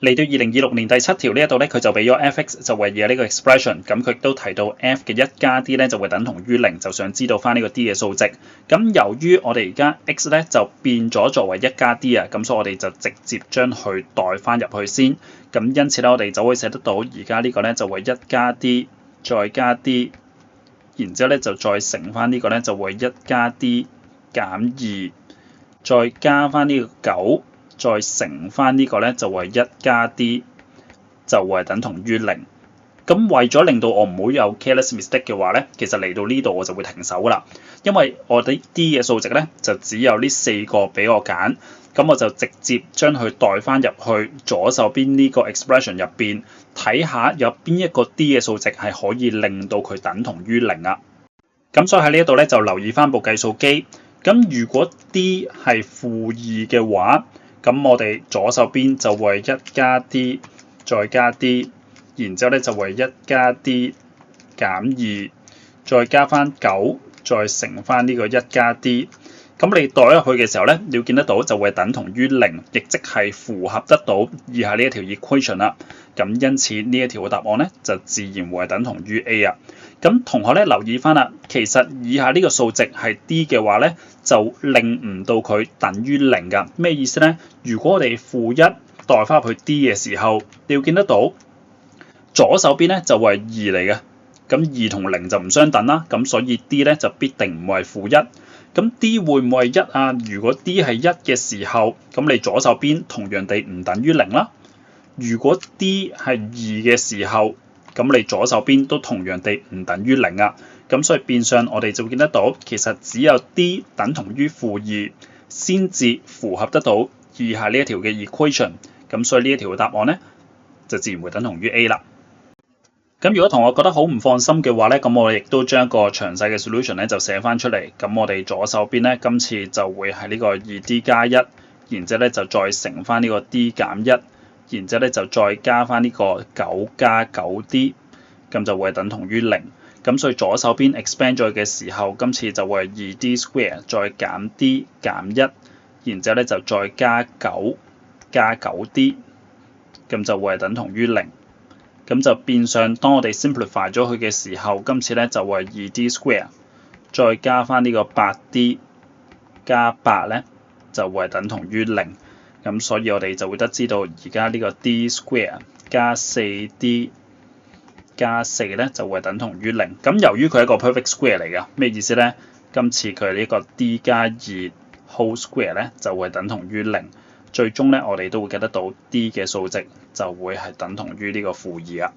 嚟到2026年第7條呢一度咧，佢就俾咗 f(x) 就為而家呢個 expression， 咁佢亦都提到 f 嘅1加 d 咧就會等同於0，就想知道翻呢個 d 嘅數值。咁由於我哋而家 x 咧就變咗作為1加 d 啊，咁所以我哋就直接將佢代翻入去先。咁因此咧，我哋就可以寫得到而家呢個咧就為1加 d 再加 d， 然之後咧就再乘翻呢個咧就為1加 d 減2，再加翻呢個9。再乘翻呢個咧就為1加 d 就會係等同於0。咁為咗令到我唔會有 careless mistake 嘅話咧，其實嚟到呢度我就會停手啦，因為我哋 d 嘅數值咧就只有呢4個俾我揀，咁我就直接將佢代翻入去左手邊呢個 expression 入邊，睇下有邊一個 d 嘅數值係可以令到佢等同於0啊。咁所以喺呢一度咧就留意翻部計數機。咁如果 d 係-2嘅話，咁我哋左手邊就為1加 d 再加 d， 然之後咧就為1加 d 減2，再加翻9，再乘翻呢個1加 d。咁你代入去嘅時候咧，你要見得到就會等同於0，亦即係符合得到以下呢一條 equation 啦。咁因此呢一條嘅答案咧就自然會係等同於 A 啊。咁同學咧留意翻啦，其實以下呢個數值係 d 嘅話咧，就令唔到佢等於0㗎。咩意思咧？如果我哋-1代翻入去 d 嘅時候，你要見得到左手邊咧就會係2嚟嘅。咁2同0就唔相等啦，咁所以 d 咧就必定唔會係-1。咁 d 會唔會係1啊？如果 d 係1嘅時候，咁你左手邊同樣地唔等於0啦。如果 d 係2嘅時候，咁你左手邊都同樣地唔等於0啊。咁所以變相我哋就會見得到，其實只有 d 等同於-2先至符合得到以下呢一條嘅 equation。咁所以呢一條嘅答案咧，就自然會等同於 A 啦。咁如果同學覺得好唔放心嘅話咧，咁我哋亦都將一個詳細嘅 solution 咧就寫翻出嚟。咁我哋左手邊咧今次就會係呢個2d 加1，然之後咧就再乘翻呢個 d 減1，然之後咧就再加翻呢個9加 9d， 咁就會等同於0。咁所以左手邊 expand 咗嘅時候，今次就會係2d square 再減 d 減1，然之後咧就再加9加 9d， 咁就會係等同於0。咁就變相當我哋 simplify 咗佢嘅時候，今次咧就會係2d square 再加翻呢個 8d 加8咧，就會係等同於0。咁所以我哋就會得知道而家呢個 d square 加 4d 加4咧就會等同於0。咁由於佢係一個 perfect square 嚟㗎，咩意思咧？今次佢呢個 d 加2 whole square 咧就會等同於0。最終咧我哋都會計得到 d 嘅數值就會係等同於呢個-2啊。